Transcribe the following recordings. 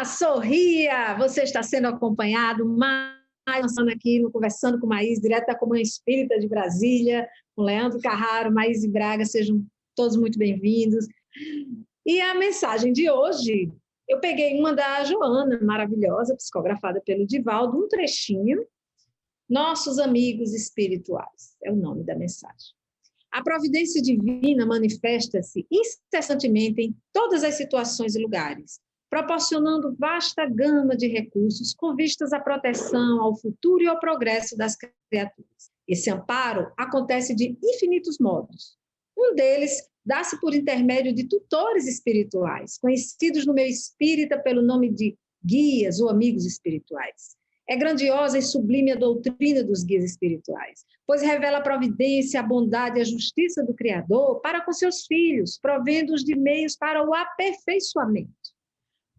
Sorria! Você está sendo acompanhado mais aqui no Conversando com Maís, direto da Comunhão Espírita de Brasília, com Leandro Carraro, Maís e Braga, sejam todos muito bem-vindos. E a mensagem de hoje, eu peguei uma da Joana, maravilhosa, psicografada pelo Divaldo, um trechinho, Nossos Amigos Espirituais, é o nome da mensagem. A providência divina manifesta-se incessantemente em todas as situações e lugares, proporcionando vasta gama de recursos com vistas à proteção, ao futuro e ao progresso das criaturas. Esse amparo acontece de infinitos modos. Um deles dá-se por intermédio de tutores espirituais, conhecidos no meio espírita pelo nome de guias ou amigos espirituais. É grandiosa e sublime a doutrina dos guias espirituais, pois revela a providência, a bondade e a justiça do Criador para com seus filhos, provendo-os de meios para o aperfeiçoamento.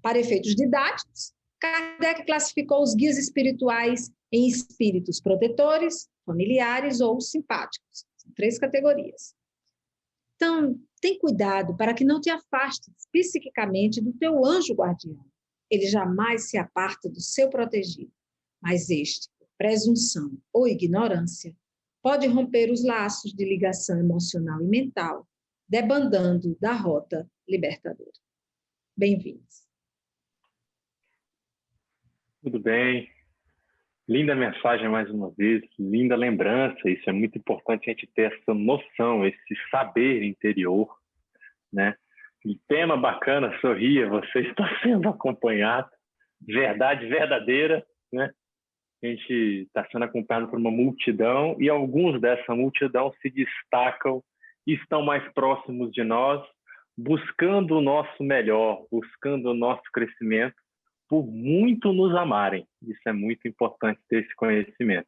Para efeitos didáticos, Kardec classificou os guias espirituais em espíritos protetores, familiares ou simpáticos. São 3 categorias. Então, tem cuidado para que não te afastes psiquicamente do teu anjo guardião. Ele jamais se aparta do seu protegido, mas este, por presunção ou ignorância, pode romper os laços de ligação emocional e mental, debandando da rota libertadora. Bem-vindos. Tudo bem. Linda mensagem mais uma vez, linda lembrança. Isso é muito importante a gente ter essa noção, esse saber interior, né? E tema bacana, sorria, você está sendo acompanhado, verdade verdadeira, né? A gente está sendo acompanhado por uma multidão e alguns dessa multidão se destacam e estão mais próximos de nós, buscando o nosso melhor, buscando o nosso crescimento, por muito nos amarem. Isso é muito importante ter esse conhecimento,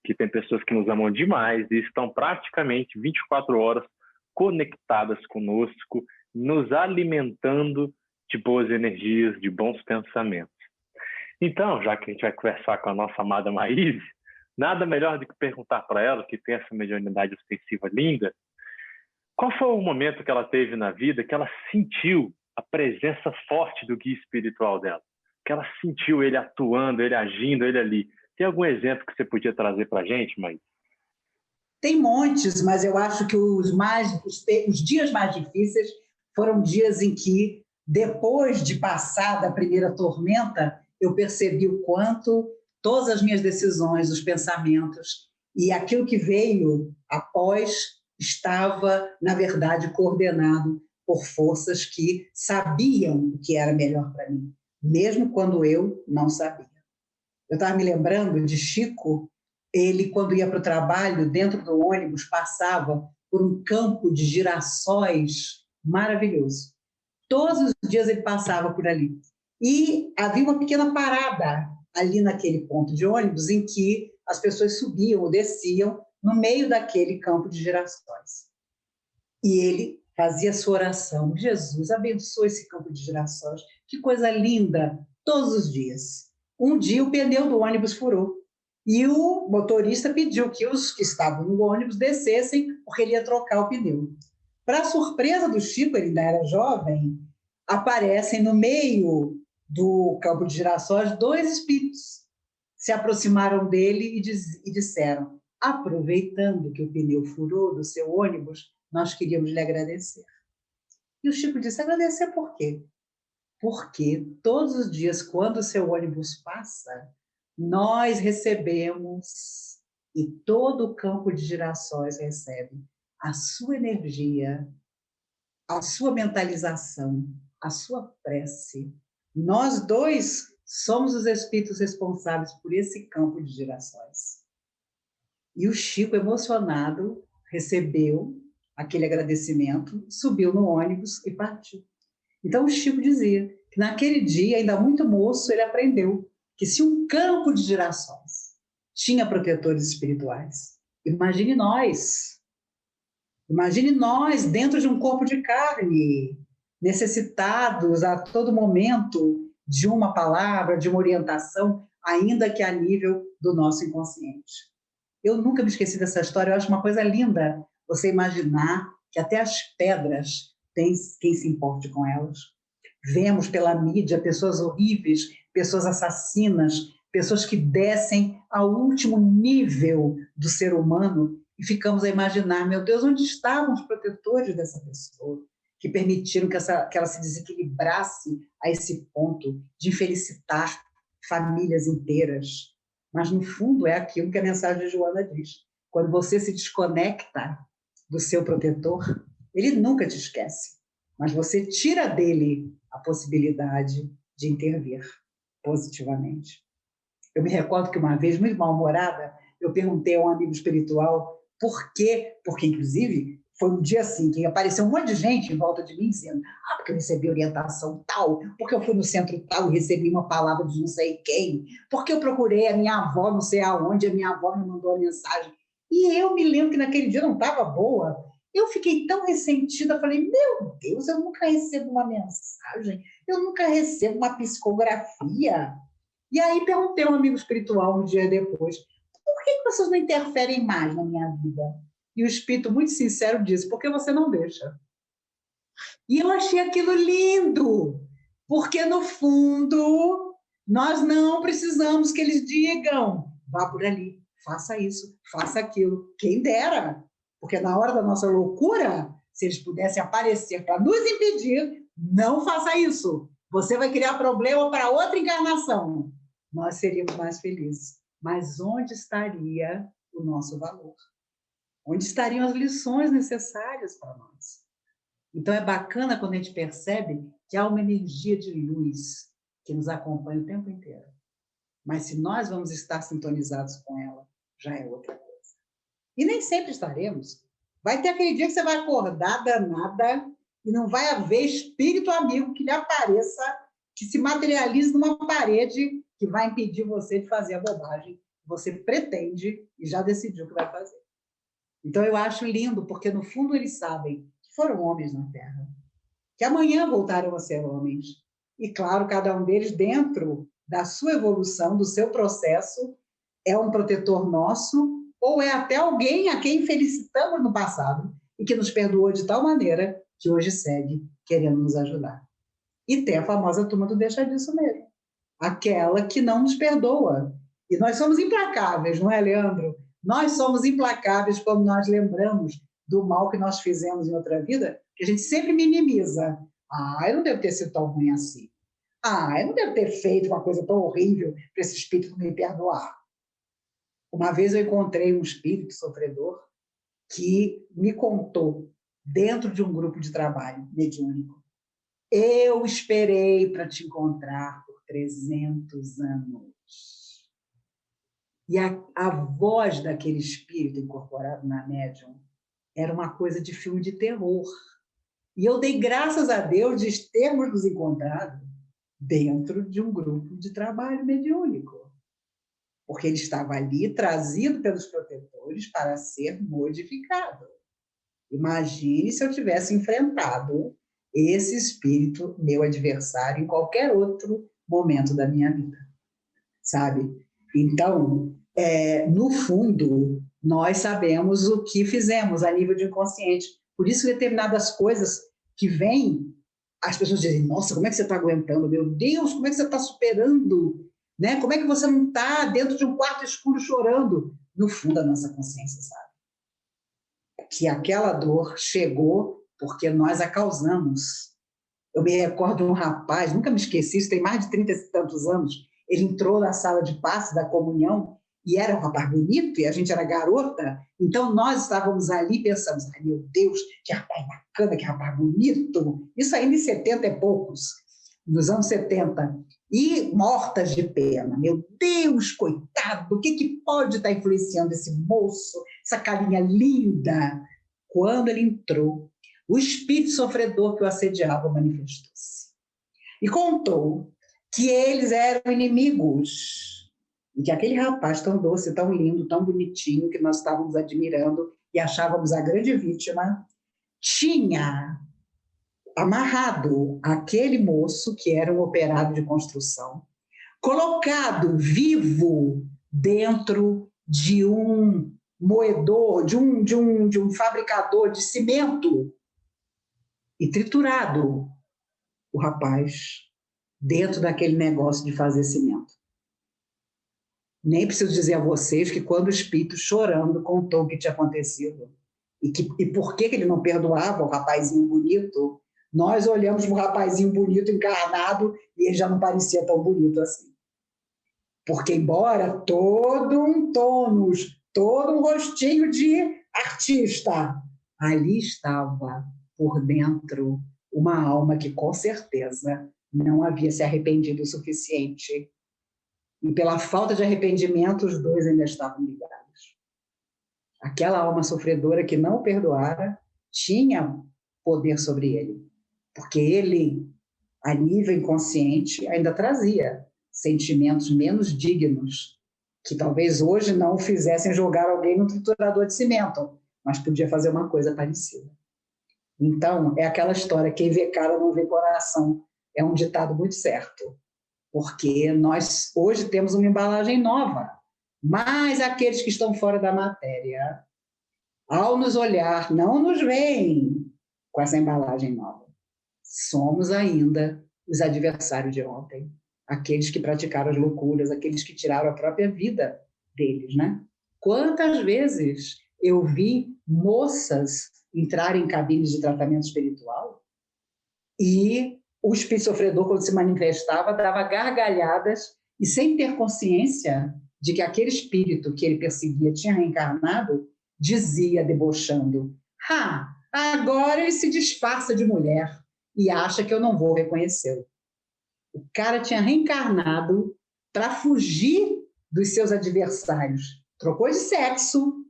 que tem pessoas que nos amam demais e estão praticamente 24 horas conectadas conosco, nos alimentando de boas energias, de bons pensamentos. Então, já que a gente vai conversar com a nossa amada Maís, nada melhor do que perguntar para ela, que tem essa mediunidade ostensiva linda, qual foi o momento que ela teve na vida que ela sentiu a presença forte do guia espiritual dela? Que ela sentiu ele atuando, ele agindo, ele ali. Tem algum exemplo que você podia trazer para a gente, Maís? Tem montes, mas eu acho que os dias mais difíceis foram dias em que, depois de passar da primeira tormenta, eu percebi o quanto todas as minhas decisões, os pensamentos e aquilo que veio após estava, na verdade, coordenado por forças que sabiam o que era melhor para mim, mesmo quando eu não sabia. Eu estava me lembrando de Chico, ele, quando ia para o trabalho, dentro do ônibus, passava por um campo de girassóis maravilhoso. Todos os dias ele passava por ali. E havia uma pequena parada ali naquele ponto de ônibus em que as pessoas subiam ou desciam no meio daquele campo de girassóis. E ele fazia sua oração: Jesus, abençoe esse campo de girassóis. Que coisa linda, todos os dias. Um dia o pneu do ônibus furou e o motorista pediu que os que estavam no ônibus descessem porque ele ia trocar o pneu. Para surpresa do Chico, ele ainda era jovem, aparecem no meio do campo de girassóis 2 espíritos. Se aproximaram dele e disseram: aproveitando que o pneu furou do seu ônibus, nós queríamos lhe agradecer. E o Chico disse: agradecer por quê? Porque todos os dias, quando o seu ônibus passa, nós recebemos, e todo o campo de girassóis recebe, a sua energia, a sua mentalização, a sua prece. Nós 2 somos os espíritos responsáveis por esse campo de girassóis. E o Chico, emocionado, recebeu aquele agradecimento, subiu no ônibus e partiu. Então o Chico dizia que naquele dia, ainda muito moço, ele aprendeu que se um campo de girassóis tinha protetores espirituais, imagine nós dentro de um corpo de carne, necessitados a todo momento de uma palavra, de uma orientação, ainda que a nível do nosso inconsciente. Eu nunca me esqueci dessa história, eu acho uma coisa linda você imaginar que até as pedras tem quem se importe com elas. vemos pela mídia pessoas horríveis, pessoas assassinas, pessoas que descem ao último nível do ser humano e ficamos a imaginar, meu Deus, onde estavam os protetores dessa pessoa que permitiram que ela se desequilibrasse a esse ponto de infelicitar famílias inteiras. Mas, no fundo, é aquilo que a mensagem de Joana diz. Quando você se desconecta do seu protetor, ele nunca te esquece, mas você tira dele a possibilidade de intervir positivamente. Eu me recordo que uma vez, muito mal-humorada, eu perguntei a um amigo espiritual por quê, porque, inclusive, foi um dia assim, que apareceu um monte de gente em volta de mim dizendo porque eu recebi orientação tal, porque eu fui no centro tal e recebi uma palavra de não sei quem, porque eu procurei a minha avó não sei aonde, a minha avó me mandou a mensagem. E eu me lembro que naquele dia não estava boa. Eu fiquei tão ressentida, falei, meu Deus, eu nunca recebo uma mensagem, eu nunca recebo uma psicografia. E aí perguntei a um amigo espiritual um dia depois, por que vocês não interferem mais na minha vida? E o espírito, muito sincero, disse, porque você não deixa. E eu achei aquilo lindo, porque, no fundo, nós não precisamos que eles digam, vá por ali, faça isso, faça aquilo. Quem dera, porque na hora da nossa loucura, se eles pudessem aparecer para nos impedir, não faça isso. Você vai criar problema para outra encarnação. Nós seríamos mais felizes. Mas onde estaria o nosso valor? Onde estariam as lições necessárias para nós? Então, é bacana quando a gente percebe que há uma energia de luz que nos acompanha o tempo inteiro. Mas se nós vamos estar sintonizados com ela, já é outra coisa. E nem sempre estaremos. Vai ter aquele dia que você vai acordar danada e não vai haver espírito amigo que lhe apareça, que se materialize numa parede que vai impedir você de fazer a bobagem que você pretende e já decidiu que vai fazer. Então, eu acho lindo, porque, no fundo, eles sabem que foram homens na Terra, que amanhã voltarão a ser homens. E, claro, cada um deles, dentro da sua evolução, do seu processo, é um protetor nosso, ou é até alguém a quem felicitamos no passado e que nos perdoou de tal maneira que hoje segue querendo nos ajudar. E tem a famosa turma do deixa disso mesmo, aquela que não nos perdoa. E nós somos implacáveis, não é, Leandro? Nós somos implacáveis quando nós lembramos do mal que nós fizemos em outra vida, que a gente sempre minimiza. Eu não devo ter sido tão ruim assim. Eu não devo ter feito uma coisa tão horrível para esse espírito me perdoar. Uma vez eu encontrei um espírito sofredor que me contou, dentro de um grupo de trabalho mediúnico, eu esperei para te encontrar por 300 anos. E a voz daquele espírito incorporado na médium era uma coisa de filme de terror. E eu dei graças a Deus de termos nos encontrado dentro de um grupo de trabalho mediúnico. Porque ele estava ali, trazido pelos protetores para ser modificado. Imagine se eu tivesse enfrentado esse espírito, meu adversário, em qualquer outro momento da minha vida. Sabe? Então, no fundo, nós sabemos o que fizemos a nível de inconsciente. Por isso, determinadas coisas que vêm, as pessoas dizem, nossa, como é que você está aguentando? Meu Deus, como é que você está superando? Né? Como é que você não está dentro de um quarto escuro chorando? No fundo, a nossa consciência sabe que aquela dor chegou porque nós a causamos. Eu me recordo de um rapaz, nunca me esqueci, isso tem mais de 30 e tantos anos, ele entrou na sala de passe da comunhão e era um rapaz bonito e a gente era garota, então nós estávamos ali e pensamos, meu Deus, que rapaz bacana, que rapaz bonito, isso ainda em 70 e poucos, nos anos 70, e mortas de pena, meu Deus, coitado, o que pode estar influenciando esse moço, essa carinha linda? Quando ele entrou, o espírito sofredor que o assediava manifestou-se e contou que eles eram inimigos e que aquele rapaz tão doce, tão lindo, tão bonitinho, que nós estávamos admirando e achávamos a grande vítima, tinha amarrado aquele moço, que era um operário de construção, colocado vivo dentro de um moedor, de um fabricador de cimento, e triturado. o rapaz dentro daquele negócio de fazer cimento. Nem preciso dizer a vocês que quando o espírito, chorando, contou o que tinha acontecido e por que ele não perdoava o rapazinho bonito, nós olhamos para o rapazinho bonito encarnado e ele já não parecia tão bonito assim. Porque, embora todo um tônus, todo um rostinho de artista, ali estava, por dentro, uma alma que, com certeza, não havia se arrependido o suficiente. E, pela falta de arrependimento, os dois ainda estavam ligados. Aquela alma sofredora que não o perdoara tinha poder sobre ele, porque ele, a nível inconsciente, ainda trazia sentimentos menos dignos, que talvez hoje não o fizessem jogar alguém no triturador de cimento, mas podia fazer uma coisa parecida. Então, é aquela história, quem vê cara não vê coração, é um ditado muito certo, porque nós hoje temos uma embalagem nova, mas aqueles que estão fora da matéria, ao nos olhar, não nos veem com essa embalagem nova. Somos ainda os adversários de ontem, aqueles que praticaram as loucuras, aqueles que tiraram a própria vida deles, né? Quantas vezes eu vi moças entrarem em cabines de tratamento espiritual e o espírito sofredor, quando se manifestava, dava gargalhadas e, sem ter consciência de que aquele espírito que ele perseguia tinha reencarnado, dizia, debochando: agora ele se disfarça de mulher e acha que eu não vou reconhecê-lo. O cara tinha reencarnado para fugir dos seus adversários. Trocou de sexo,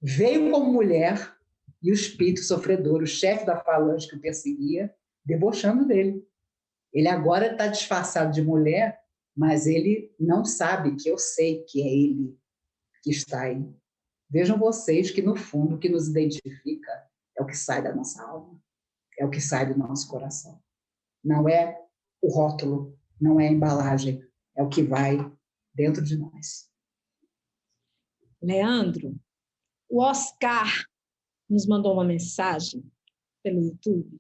veio como mulher e o espírito sofredor, o chefe da falange que o perseguia, debochando dele. Ele agora está disfarçado de mulher, mas ele não sabe que eu sei que é ele que está aí. Vejam vocês que, no fundo, o que nos identifica é o que sai da nossa alma, é o que sai do nosso coração. Não é o rótulo, não é a embalagem, é o que vai dentro de nós. Leandro, o Oscar nos mandou uma mensagem pelo YouTube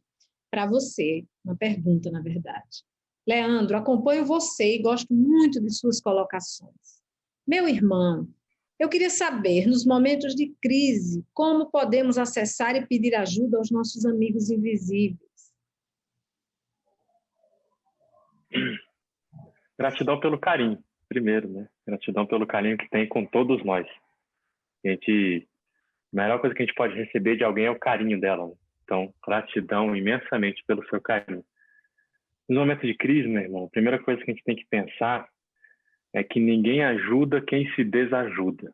para você, uma pergunta, na verdade. Leandro, acompanho você e gosto muito de suas colocações. Meu irmão, eu queria saber, nos momentos de crise, como podemos acessar e pedir ajuda aos nossos amigos invisíveis? Gratidão pelo carinho, primeiro, né? Gratidão pelo carinho que tem com todos nós. A melhor coisa que a gente pode receber de alguém é o carinho dela, né? Então, gratidão imensamente pelo seu carinho. No momento de crise, meu irmão, a primeira coisa que a gente tem que pensar é que ninguém ajuda quem se desajuda.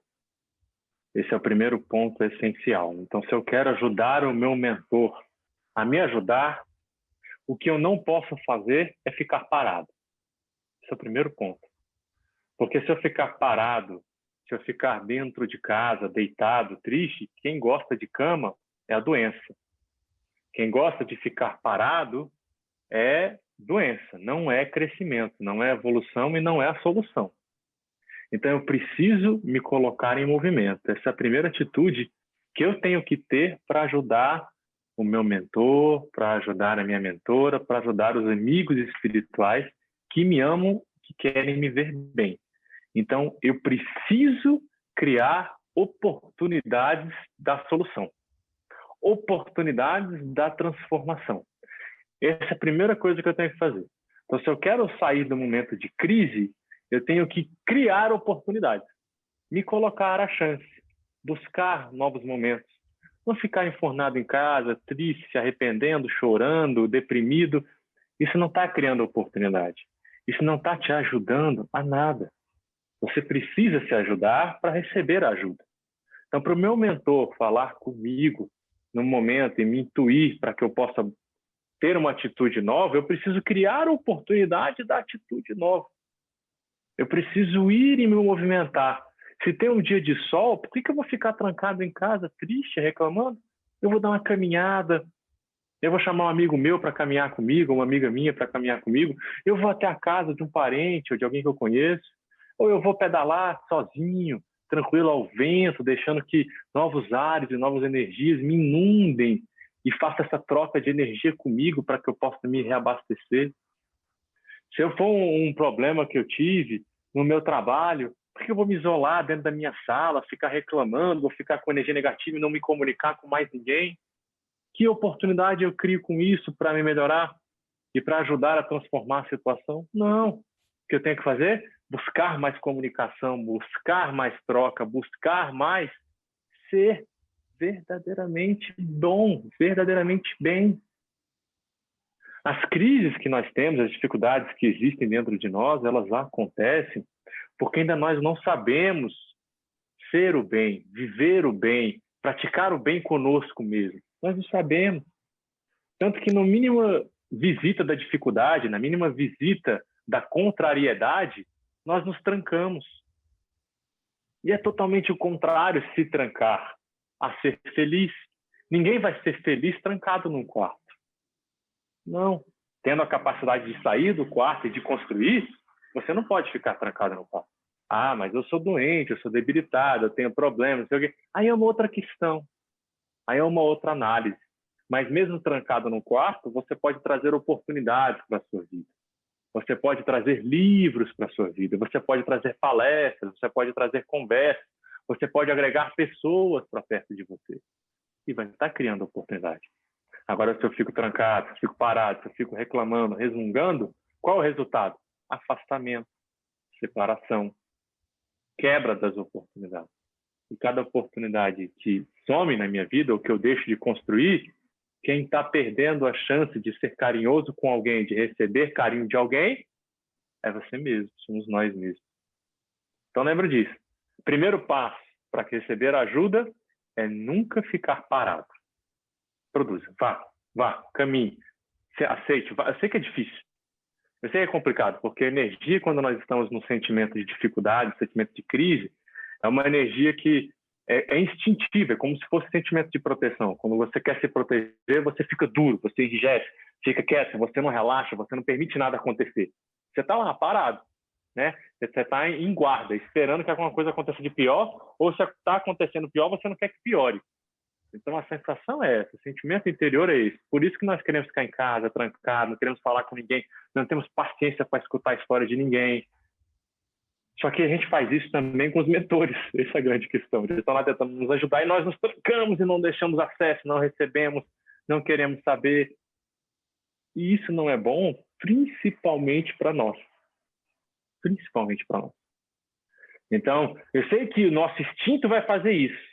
Esse é o primeiro ponto essencial. Então, se eu quero ajudar o meu mentor a me ajudar, o que eu não posso fazer é ficar parado. Esse é o primeiro ponto. Porque se eu ficar parado, se eu ficar dentro de casa, deitado, triste, quem gosta de cama é a doença. Quem gosta de ficar parado é doença, não é crescimento, não é evolução e não é a solução. Então, eu preciso me colocar em movimento. Essa é a primeira atitude que eu tenho que ter para ajudar o meu mentor, para ajudar a minha mentora, para ajudar os amigos espirituais que me amam, que querem me ver bem. Então, eu preciso criar oportunidades da solução, oportunidades da transformação. Essa é a primeira coisa que eu tenho que fazer. Então, se eu quero sair do momento de crise, eu tenho que criar oportunidades, me colocar a chance, buscar novos momentos, não ficar enfornado em casa, triste, se arrependendo, chorando, deprimido. Isso não está criando oportunidade. Isso não está te ajudando a nada. Você precisa se ajudar para receber ajuda. Então, para o meu mentor falar comigo no momento e me intuir para que eu possa ter uma atitude nova, eu preciso criar a oportunidade da atitude nova. Eu preciso ir e me movimentar. Se tem um dia de sol, por que eu vou ficar trancado em casa, triste, reclamando? Eu vou dar uma caminhada, eu vou chamar um amigo meu para caminhar comigo, uma amiga minha para caminhar comigo, eu vou até a casa de um parente ou de alguém que eu conheço, ou eu vou pedalar sozinho, tranquilo ao vento, deixando que novos ares e novas energias me inundem e faça essa troca de energia comigo para que eu possa me reabastecer. Se eu for um problema que eu tive no meu trabalho, por que eu vou me isolar dentro da minha sala, ficar reclamando, vou ficar com energia negativa e não me comunicar com mais ninguém? Que oportunidade eu crio com isso para me melhorar e para ajudar a transformar a situação? Não. O que eu tenho que fazer? Buscar mais comunicação, buscar mais troca, buscar mais ser verdadeiramente bom, verdadeiramente bem. As crises que nós temos, as dificuldades que existem dentro de nós, elas acontecem porque ainda nós não sabemos ser o bem, viver o bem, praticar o bem conosco mesmo. Nós não sabemos. Tanto que na mínima visita da dificuldade, na mínima visita da contrariedade, nós nos trancamos. E é totalmente o contrário se trancar a ser feliz. Ninguém vai ser feliz trancado num quarto. Não. Tendo a capacidade de sair do quarto e de construir, você não pode ficar trancado no quarto. Ah, mas eu sou doente, eu sou debilitado, eu tenho problemas, não sei o quê. Aí é uma outra questão. Aí é uma outra análise. Mas mesmo trancado no quarto, você pode trazer oportunidades para a sua vida. Você pode trazer livros para a sua vida. Você pode trazer palestras, você pode trazer conversas. Você pode agregar pessoas para perto de você. E vai estar criando oportunidade. Agora, se eu fico trancado, se eu fico parado, se eu fico reclamando, resmungando, qual é o resultado? Afastamento, separação, quebra das oportunidades. E cada oportunidade que some na minha vida, ou que eu deixo de construir, quem está perdendo a chance de ser carinhoso com alguém, de receber carinho de alguém, é você mesmo, somos nós mesmos. Então, lembra disso. O primeiro passo para receber ajuda é nunca ficar parado. Produza, vá, caminhe, aceite. Eu sei que é difícil, eu sei que é complicado, porque a energia, quando nós estamos num sentimento de dificuldade, sentimento de crise, é uma energia que é instintiva, é como se fosse sentimento de proteção. Quando você quer se proteger, você fica duro, você enrijece, fica quieto, você não relaxa, você não permite nada acontecer. Você está lá, parado, né? Você está em guarda, esperando que alguma coisa aconteça de pior, ou se está acontecendo pior, você não quer que piore. Então, a sensação é essa, o sentimento interior é esse. Por isso que nós queremos ficar em casa, trancado, não queremos falar com ninguém, não temos paciência para escutar a história de ninguém. Só que a gente faz isso também com os mentores, essa é a grande questão. Eles estão lá tentando nos ajudar e nós nos trancamos e não deixamos acesso, não recebemos, não queremos saber. E isso não é bom, principalmente para nós. Principalmente para nós. Então, eu sei que o nosso instinto vai fazer isso.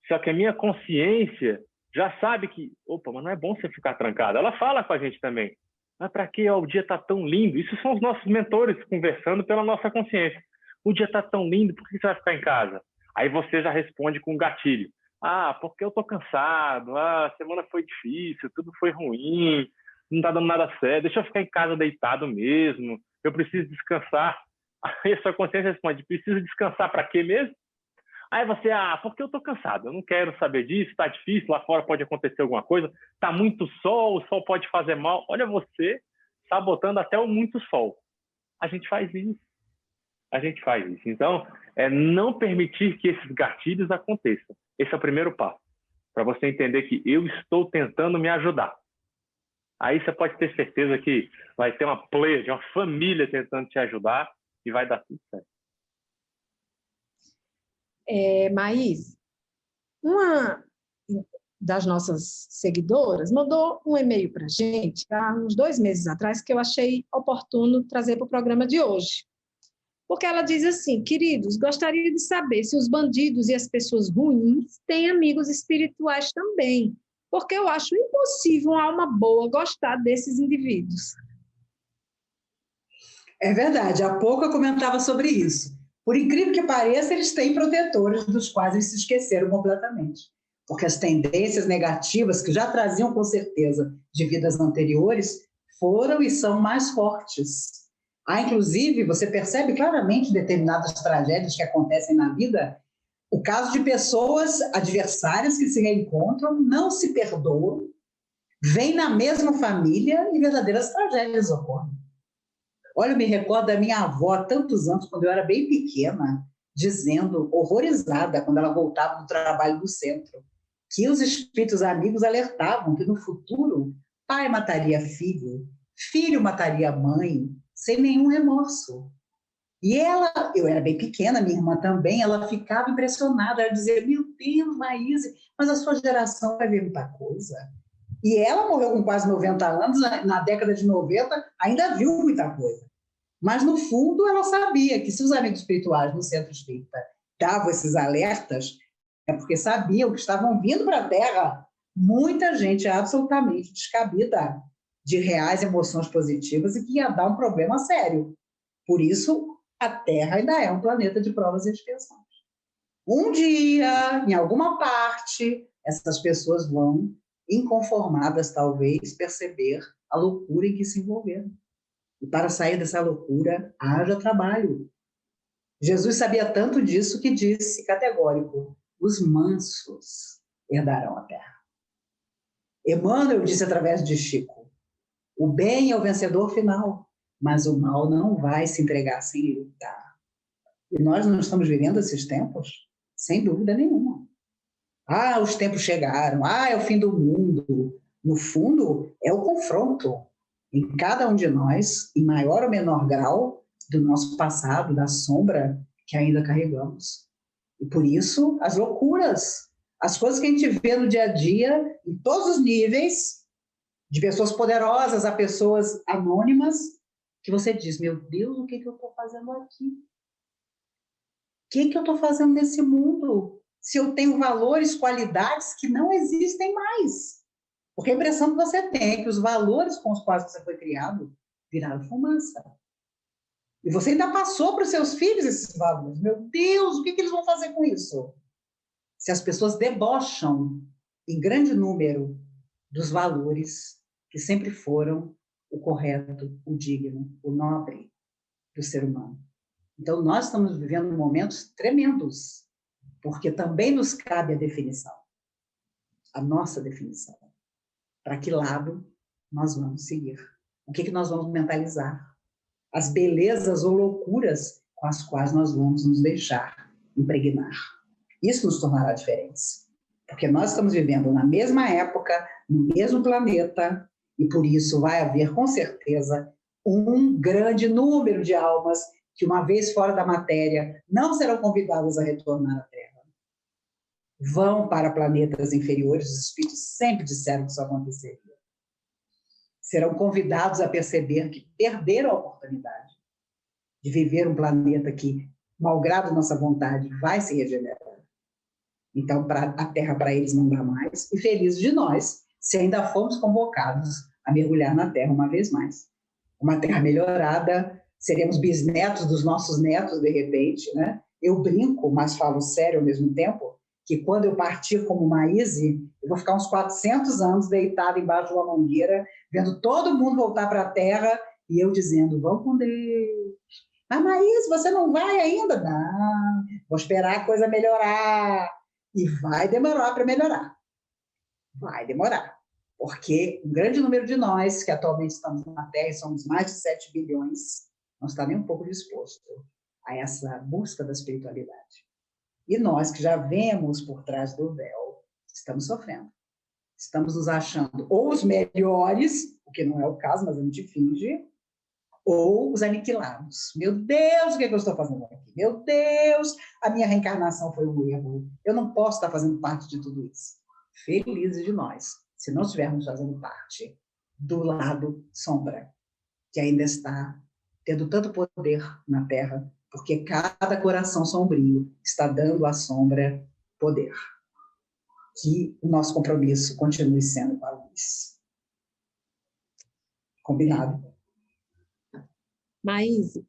Só que a minha consciência já sabe que, opa, mas não é bom você ficar trancado. Ela fala com a gente também. Mas para que o dia está tão lindo? Isso são os nossos mentores conversando pela nossa consciência. O dia está tão lindo, por que você vai ficar em casa? Aí você já responde com um gatilho. Ah, porque eu estou cansado. Ah, a semana foi difícil, tudo foi ruim, não está dando nada certo. Deixa eu ficar em casa deitado mesmo. Eu preciso descansar. Aí a sua consciência responde, preciso descansar para quê mesmo? Aí você, porque eu estou cansado, eu não quero saber disso, está difícil, lá fora pode acontecer alguma coisa, está muito sol, o sol pode fazer mal. Olha você sabotando até o muito sol. A gente faz isso. Então, é não permitir que esses gatilhos aconteçam. Esse é o primeiro passo, para você entender que eu estou tentando me ajudar. Aí você pode ter certeza que vai ter uma player, uma família tentando te ajudar e vai dar tudo certo. Maís, uma das nossas seguidoras mandou um e-mail para a gente há uns 2 meses atrás que eu achei oportuno trazer para o programa de hoje. Porque ela diz assim, queridos, gostaria de saber se os bandidos e as pessoas ruins têm amigos espirituais também, porque eu acho impossível uma alma boa gostar desses indivíduos. É verdade, há pouco eu comentava sobre isso. Por incrível que pareça, eles têm protetores dos quais eles se esqueceram completamente. Porque as tendências negativas, que já traziam com certeza de vidas anteriores, foram e são mais fortes. Inclusive, você percebe claramente determinadas tragédias que acontecem na vida, o caso de pessoas adversárias que se reencontram, não se perdoam, vêm na mesma família e verdadeiras tragédias ocorrem. Olha, eu me recordo da minha avó, há tantos anos, quando eu era bem pequena, dizendo, horrorizada, quando ela voltava do trabalho do centro, que os espíritos amigos alertavam que no futuro pai mataria filho, filho mataria mãe, sem nenhum remorso. E ela, eu era bem pequena, minha irmã também, ela ficava impressionada, ela dizia, meu Deus, Maíse, mas a sua geração vai ver muita coisa. E ela morreu com quase 90 anos, na década de 90, ainda viu muita coisa. Mas, no fundo, ela sabia que se os amigos espirituais no centro espírita davam esses alertas, é porque sabiam que estavam vindo para a Terra muita gente absolutamente descabida de reais emoções positivas e que ia dar um problema sério. Por isso, a Terra ainda é um planeta de provas e expiações. Um dia, em alguma parte, essas pessoas vão, inconformadas talvez, perceber a loucura em que se envolveram. E para sair dessa loucura, haja trabalho. Jesus sabia tanto disso que disse, categórico, os mansos herdarão a terra. Emmanuel disse através de Chico, o bem é o vencedor final, mas o mal não vai se entregar sem lutar. E nós não estamos vivendo esses tempos? Sem dúvida nenhuma. Ah, os tempos chegaram, é o fim do mundo. No fundo, é o confronto em cada um de nós, em maior ou menor grau, do nosso passado, da sombra que ainda carregamos. E por isso, as loucuras, as coisas que a gente vê no dia a dia, em todos os níveis, de pessoas poderosas a pessoas anônimas, que você diz, meu Deus, o que eu estou fazendo aqui? O que eu estou fazendo nesse mundo? Se eu tenho valores, qualidades que não existem mais. Porque a impressão que você tem é que os valores com os quais você foi criado viraram fumaça. E você ainda passou para os seus filhos esses valores. Meu Deus, o que eles vão fazer com isso? Se as pessoas debocham em grande número dos valores que sempre foram o correto, o digno, o nobre do ser humano. Então, nós estamos vivendo momentos tremendos, porque também nos cabe a definição, a nossa definição. Para que lado nós vamos seguir? O que nós vamos mentalizar? As belezas ou loucuras com as quais nós vamos nos deixar impregnar. Isso nos tornará diferentes. Porque nós estamos vivendo na mesma época, no mesmo planeta, e por isso vai haver, com certeza, um grande número de almas que, uma vez fora da matéria, não serão convidadas a retornar à Terra. Vão para planetas inferiores, os espíritos sempre disseram que isso aconteceria. Serão convidados a perceber que perderam a oportunidade de viver um planeta que, malgrado nossa vontade, vai se regenerar. Então, a Terra para eles não dá mais, e felizes de nós, se ainda formos convocados a mergulhar na Terra uma vez mais. Uma Terra melhorada, seremos bisnetos dos nossos netos, de repente, né? Eu brinco, mas falo sério ao mesmo tempo, que quando eu partir como Maíse, eu vou ficar uns 400 anos deitada embaixo de uma mangueira, vendo todo mundo voltar para a Terra, e eu dizendo, vão com Deus. Mas, Maíse, você não vai ainda? Não, vou esperar a coisa melhorar. E vai demorar para melhorar. Vai demorar. Porque um grande número de nós, que atualmente estamos na Terra, e somos mais de 7 bilhões, não está nem um pouco disposto a essa busca da espiritualidade. E nós, que já vemos por trás do véu, estamos sofrendo. Estamos nos achando ou os melhores, o que não é o caso, mas a gente finge, ou os aniquilados. Meu Deus, o que eu estou fazendo aqui? Meu Deus, a minha reencarnação foi um erro. Eu não posso estar fazendo parte de tudo isso. Felizes de nós, se não estivermos fazendo parte do lado sombra, que ainda está tendo tanto poder na Terra, porque cada coração sombrio está dando à sombra poder. Que o nosso compromisso continue sendo com a luz. Combinado? Maíse,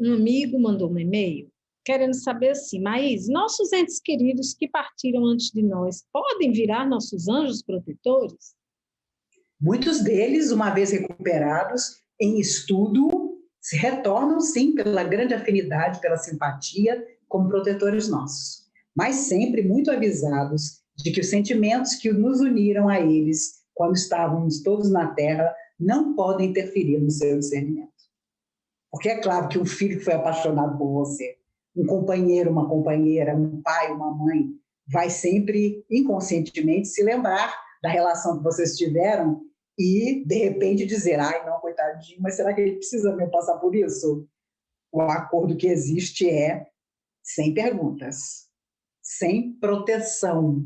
um amigo mandou um e-mail querendo saber assim, Maíse, nossos entes queridos que partiram antes de nós podem virar nossos anjos protetores? Muitos deles, uma vez recuperados, em estudo, se retornam, sim, pela grande afinidade, pela simpatia, como protetores nossos. Mas sempre muito avisados de que os sentimentos que nos uniram a eles, quando estávamos todos na Terra, não podem interferir no seu discernimento. Porque é claro que um filho que foi apaixonado por você, um companheiro, uma companheira, um pai, uma mãe, vai sempre, inconscientemente, se lembrar da relação que vocês tiveram e, de repente, dizer, ai, não, coitadinho, mas será que ele precisa mesmo passar por isso? O acordo que existe é sem perguntas, sem proteção.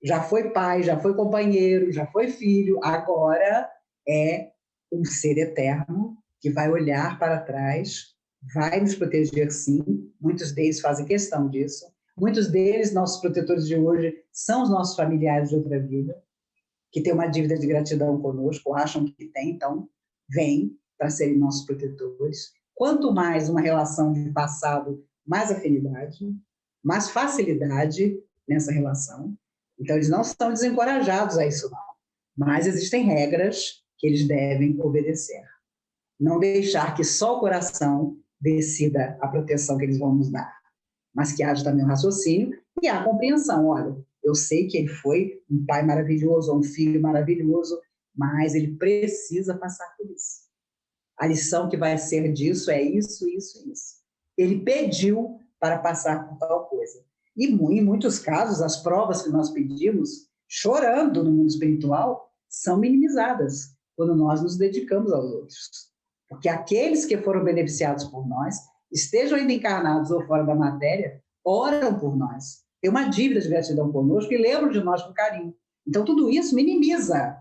Já foi pai, já foi companheiro, já foi filho, agora é um ser eterno que vai olhar para trás, vai nos proteger sim, muitos deles fazem questão disso, muitos deles, nossos protetores de hoje, são os nossos familiares de outra vida, que têm uma dívida de gratidão conosco, acham que tem, então vêm para serem nossos protetores. Quanto mais uma relação de passado, mais afinidade, mais facilidade nessa relação. Então, eles não estão desencorajados a isso, não. Mas existem regras que eles devem obedecer. Não deixar que só o coração decida a proteção que eles vão nos dar, mas que haja também o raciocínio e a compreensão. Olha, eu sei que ele foi um pai maravilhoso, um filho maravilhoso, mas ele precisa passar por isso. A lição que vai ser disso é isso, isso, isso. Ele pediu para passar por tal coisa. E, em muitos casos, as provas que nós pedimos, chorando no mundo espiritual, são minimizadas quando nós nos dedicamos aos outros. Porque aqueles que foram beneficiados por nós, estejam ainda encarnados ou fora da matéria, oram por nós. Tem uma dívida de gratidão conosco e lembram de nós com carinho. Então, tudo isso minimiza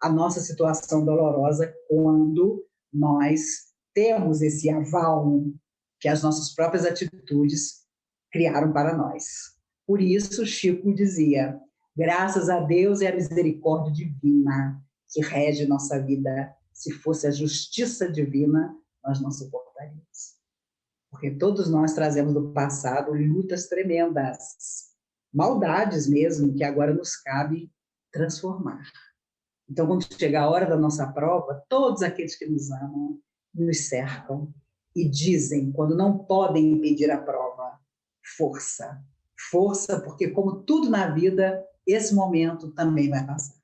a nossa situação dolorosa quando nós temos esse aval que as nossas próprias atitudes criaram para nós. Por isso, Chico dizia, graças a Deus e à misericórdia divina que rege nossa vida. Se fosse a justiça divina, nós não suportaríamos. Porque todos nós trazemos do passado lutas tremendas, maldades mesmo, que agora nos cabe transformar. Então, quando chegar a hora da nossa prova, todos aqueles que nos amam nos cercam e dizem, quando não podem impedir a prova, força. Força, porque como tudo na vida, esse momento também vai passar.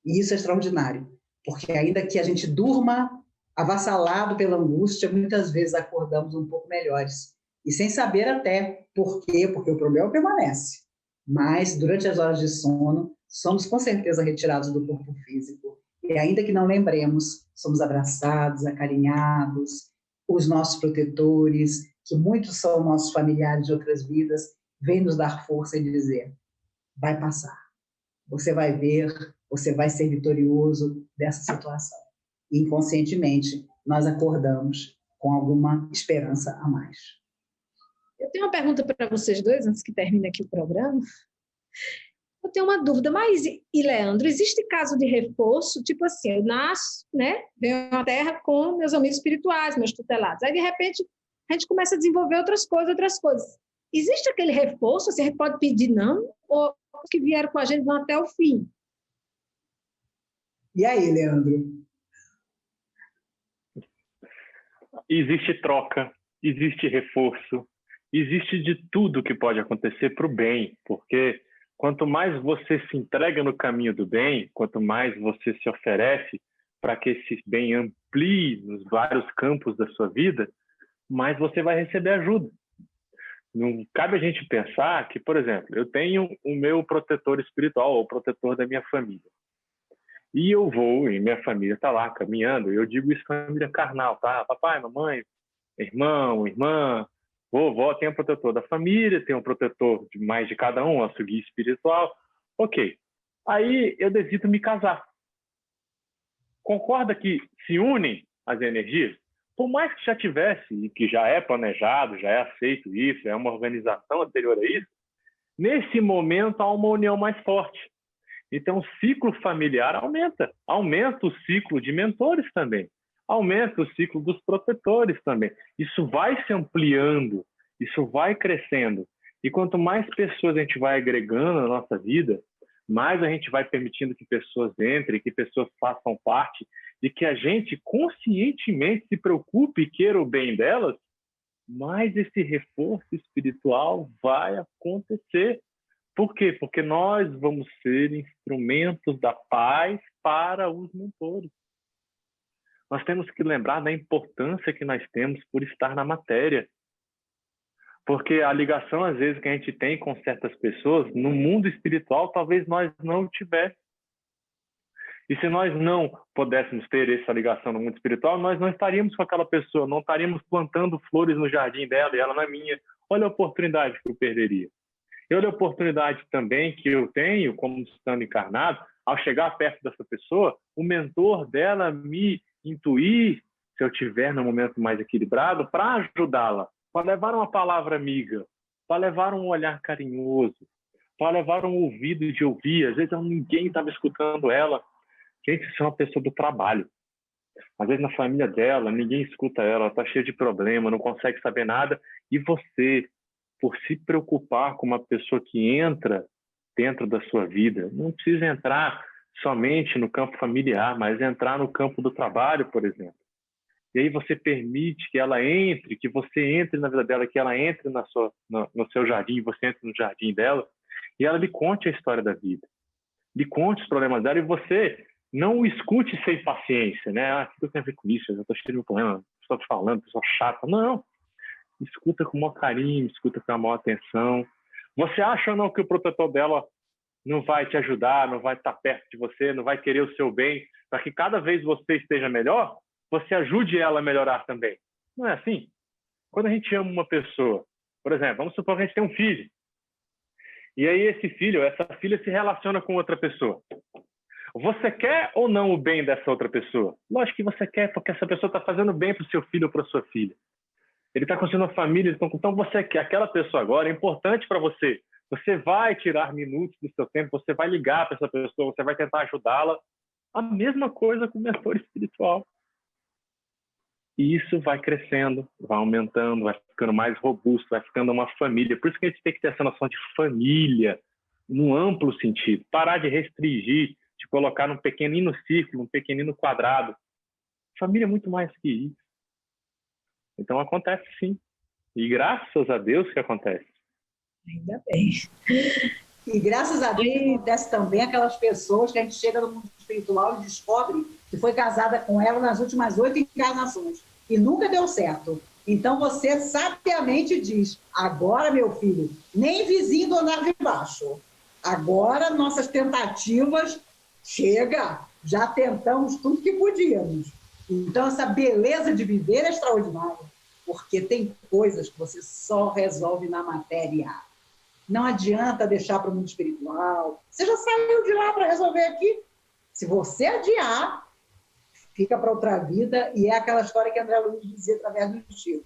E isso é extraordinário, porque ainda que a gente durma avassalado pela angústia, muitas vezes acordamos um pouco melhores. E sem saber até por quê, porque o problema permanece. Mas, durante as horas de sono, somos com certeza retirados do corpo físico. E ainda que não lembremos, somos abraçados, acarinhados, os nossos protetores, que muitos são nossos familiares de outras vidas, vêm nos dar força e dizer, vai passar. Você vai ver, você vai ser vitorioso dessa situação. E, inconscientemente, nós acordamos com alguma esperança a mais. Eu tenho uma pergunta para vocês dois, antes que termine aqui o programa. Eu tenho uma dúvida, mas, e Leandro, existe caso de reforço? Tipo assim, eu nasço, né? Venho à Terra com meus amigos espirituais, meus tutelados. Aí, de repente, a gente começa a desenvolver outras coisas. Existe aquele reforço? Assim, a gente pode pedir não? Ou os que vieram com a gente vão até o fim? E aí, Leandro? Existe troca, existe reforço, existe de tudo que pode acontecer para o bem, porque quanto mais você se entrega no caminho do bem, quanto mais você se oferece para que esse bem amplie nos vários campos da sua vida, mais você vai receber ajuda. Não cabe a gente pensar que, por exemplo, eu tenho o meu protetor espiritual, ou o protetor da minha família. E eu vou, e minha família está lá caminhando, eu digo isso com a família carnal, tá? Papai, mamãe, irmão, irmã, vovó, tem um protetor da família, tem um protetor de mais de cada um, nosso guia espiritual. Ok. Aí eu decido me casar. Concorda que se unem as energias? Por mais que já tivesse, e que já é planejado, já é aceito isso, é uma organização anterior a isso, nesse momento há uma união mais forte. Então, o ciclo familiar aumenta o ciclo de mentores também, aumenta o ciclo dos protetores também. Isso vai se ampliando, isso vai crescendo. E quanto mais pessoas a gente vai agregando na nossa vida, mais a gente vai permitindo que pessoas entrem, que pessoas façam parte, e que a gente conscientemente se preocupe e queira o bem delas, mais esse reforço espiritual vai acontecer. Por quê? Porque nós vamos ser instrumentos da paz para os mentores. Nós temos que lembrar da importância que nós temos por estar na matéria. Porque a ligação, às vezes, que a gente tem com certas pessoas, no mundo espiritual, talvez nós não tivéssemos. E se nós não pudéssemos ter essa ligação no mundo espiritual, nós não estaríamos com aquela pessoa, não estaríamos plantando flores no jardim dela e ela na minha. Olha a oportunidade que eu perderia. E olha a oportunidade também que eu tenho, como estando encarnado, ao chegar perto dessa pessoa, o mentor dela me intuir, se eu estiver no momento mais equilibrado, para ajudá-la, para levar uma palavra amiga, para levar um olhar carinhoso, para levar um ouvido de ouvir. Às vezes ninguém estava escutando ela. Gente, isso é uma pessoa do trabalho. Às vezes na família dela, ninguém escuta ela está cheia de problema, não consegue saber nada. E você, por se preocupar com uma pessoa que entra dentro da sua vida, não precisa entrar somente no campo familiar, mas entrar no campo do trabalho, por exemplo. E aí você permite que ela entre, que você entre na vida dela, que ela entre no seu jardim, você entre no jardim dela, e ela lhe conte a história da vida. Lhe conte os problemas dela e você não o escute sem paciência, né? Ah, o que eu tenho a ver com isso? Eu estou cheio de problema, estou te falando, pessoa chata. Não. Escuta com o maior carinho, escuta com a maior atenção. Você acha ou não que o protetor dela não vai te ajudar, não vai estar perto de você, não vai querer o seu bem, para que cada vez você esteja melhor, você ajude ela a melhorar também? Não é assim? Quando a gente ama uma pessoa, por exemplo, vamos supor que a gente tem um filho, e aí esse filho, essa filha se relaciona com outra pessoa. Você quer ou não o bem dessa outra pessoa? Lógico que você quer, porque essa pessoa está fazendo bem para o seu filho ou para a sua filha. Ele está construindo uma família, então você quer. Aquela pessoa agora é importante para você. Você vai tirar minutos do seu tempo, você vai ligar para essa pessoa, você vai tentar ajudá-la. A mesma coisa com o mentor espiritual. E isso vai crescendo, vai aumentando, vai ficando mais robusto, vai ficando uma família. Por isso que a gente tem que ter essa noção de família, num amplo sentido. Parar de restringir, de colocar num pequenino círculo, num pequenino quadrado. Família é muito mais que isso. Então acontece sim. E graças a Deus que acontece. Ainda bem. E graças a Deus acontece também aquelas pessoas que a gente chega no mundo espiritual e descobre que foi casada com ela nas últimas 8 encarnações e nunca deu certo. Então você sabiamente diz: agora, meu filho, nem vizinho do andar de baixo. Agora nossas tentativas chega, já tentamos tudo que podíamos. Então essa beleza de viver é extraordinária, porque tem coisas que você só resolve na matéria. Não adianta deixar para o mundo espiritual. Você já saiu de lá para resolver aqui. Se você adiar, fica para outra vida, e é aquela história que André Luiz dizia através do Chico.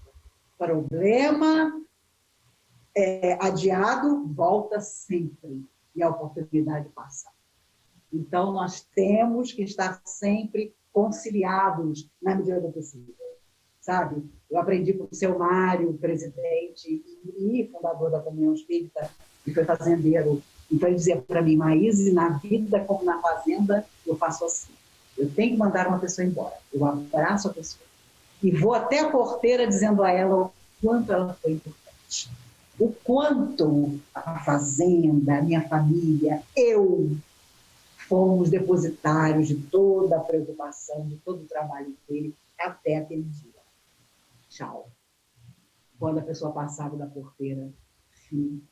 Problema adiado volta sempre, e a oportunidade passa. Então, nós temos que estar sempre conciliados na medida do possível, sabe? Eu aprendi com o seu Mário, presidente e fundador da Comunhão Espírita, que foi fazendeiro. Então, ele dizia para mim: Maíse, na vida como na fazenda, eu faço assim. Eu tenho que mandar uma pessoa embora. Eu abraço a pessoa e vou até a porteira dizendo a ela o quanto ela foi importante. O quanto a fazenda, a minha família, eu fomos depositários de toda a preocupação, de todo o trabalho dele, até aquele dia. Tchau. Quando a pessoa passava da porteira, fim.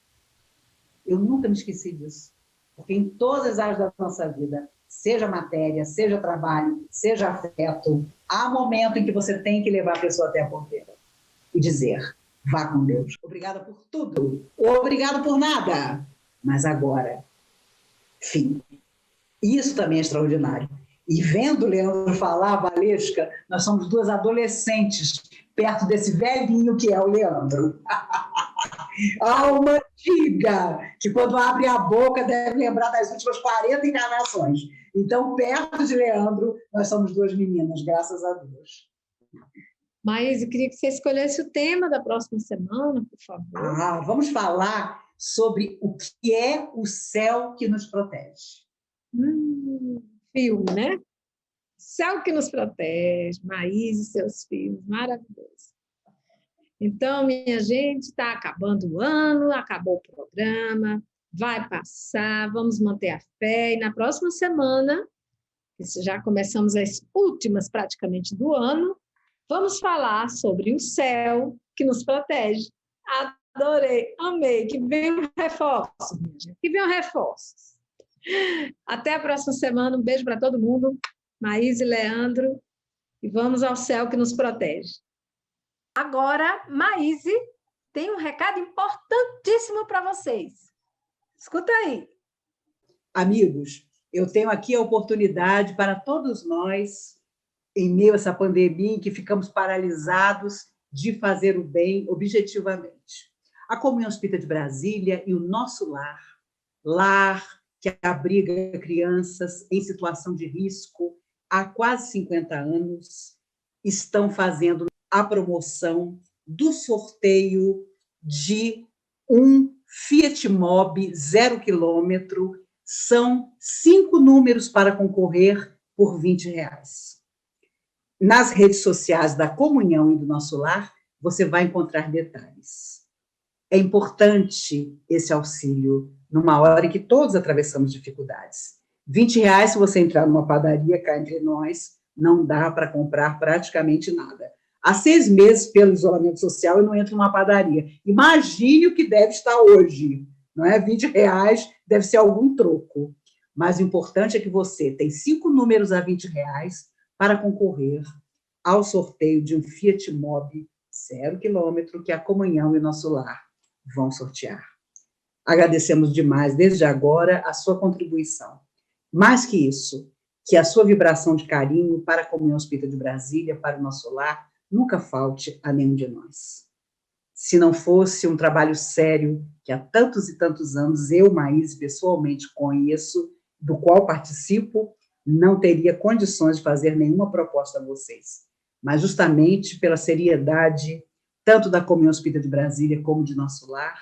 Eu nunca me esqueci disso. Porque em todas as áreas da nossa vida, seja matéria, seja trabalho, seja afeto, há momento em que você tem que levar a pessoa até a porteira e dizer: vá com Deus. Obrigada por tudo. Obrigado por nada. Mas agora, fim. Isso também é extraordinário. E vendo o Leandro falar, Valesca, nós somos duas adolescentes perto desse velhinho que é o Leandro. Alma antiga, que quando abre a boca deve lembrar das últimas 40 encarnações. Então, perto de Leandro, nós somos duas meninas, graças a Deus. Mas eu queria que você escolhesse o tema da próxima semana, por favor. Vamos falar sobre o que é o céu que nos protege. Filme, né? Céu que nos protege, Maíse e seus filhos, maravilhoso. Então, minha gente, está acabando o ano, acabou o programa, vai passar, vamos manter a fé, e na próxima semana, que já começamos as últimas praticamente do ano, vamos falar sobre o céu que nos protege. Adorei, amei. Que venham reforços, que venham reforços. Até a próxima semana. Um beijo para todo mundo. Maís e Leandro. E vamos ao céu que nos protege. Agora, Maíse tem um recado importantíssimo para vocês. Escuta aí. Amigos, eu tenho aqui a oportunidade para todos nós, em meio a essa pandemia em que ficamos paralisados, de fazer o bem objetivamente. A Comunhão Espírita de Brasília e o Nosso Lar que abriga crianças em situação de risco há quase 50 anos, estão fazendo a promoção do sorteio de um Fiat Mobi 0 km. São 5 números para concorrer por R$20. Nas redes sociais da Comunhão e do Nosso Lar, você vai encontrar detalhes. É importante esse auxílio numa hora em que todos atravessamos dificuldades. R$20, se você entrar numa padaria, cá entre nós, não dá para comprar praticamente nada. Há 6 meses, pelo isolamento social, eu não entro numa padaria. Imagine o que deve estar hoje. Não é? R$20 deve ser algum troco. Mas o importante é que você tem 5 números a R$20 para concorrer ao sorteio de um Fiat Mobi 0 km que a Comunhão e o Nosso Lar vão sortear. Agradecemos demais, desde agora, a sua contribuição. Mais que isso, que a sua vibração de carinho para a Comunhão Espírita de Brasília, para o Nosso Lar, nunca falte a nenhum de nós. Se não fosse um trabalho sério, que há tantos e tantos anos eu, Maís, pessoalmente conheço, do qual participo, não teria condições de fazer nenhuma proposta a vocês. Mas justamente pela seriedade, tanto da Comunhão Espírita de Brasília como de Nosso Lar,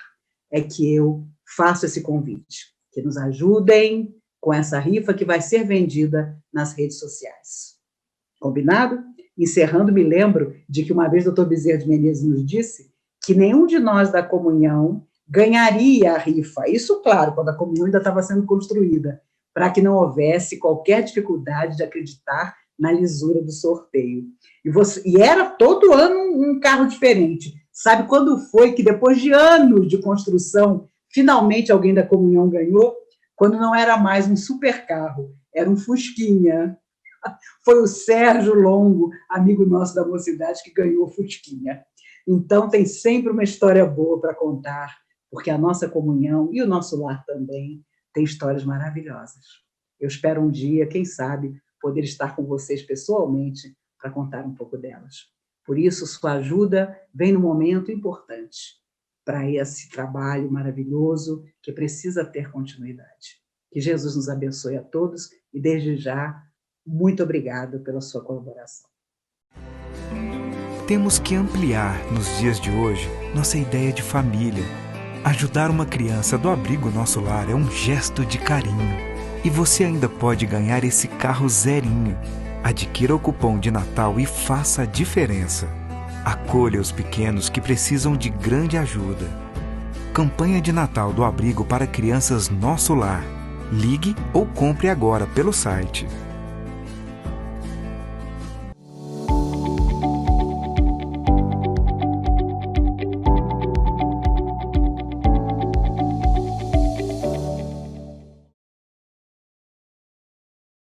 é que eu faço esse convite, que nos ajudem com essa rifa que vai ser vendida nas redes sociais. Combinado? Encerrando, me lembro de que uma vez o Dr. Bezerra de Menezes nos disse que nenhum de nós da Comunhão ganharia a rifa. Isso, claro, quando a Comunhão ainda estava sendo construída, para que não houvesse qualquer dificuldade de acreditar na lisura do sorteio. E era todo ano um carro diferente. Sabe quando foi que, depois de anos de construção, finalmente alguém da Comunhão ganhou? Quando não era mais um supercarro, era um Fusquinha. Foi o Sérgio Longo, amigo nosso da mocidade, que ganhou o Fusquinha. Então, tem sempre uma história boa para contar, porque a nossa Comunhão e o Nosso Lar também tem histórias maravilhosas. Eu espero um dia, quem sabe, poder estar com vocês pessoalmente para contar um pouco delas. Por isso, sua ajuda vem num momento importante para esse trabalho maravilhoso que precisa ter continuidade. Que Jesus nos abençoe a todos e, desde já, muito obrigada pela sua colaboração. Temos que ampliar, nos dias de hoje, nossa ideia de família. Ajudar uma criança do abrigo Nosso Lar é um gesto de carinho. E você ainda pode ganhar esse carro zerinho. Adquira o cupom de Natal e faça a diferença. Acolha os pequenos que precisam de grande ajuda. Campanha de Natal do Abrigo para Crianças Nosso Lar. Ligue ou compre agora pelo site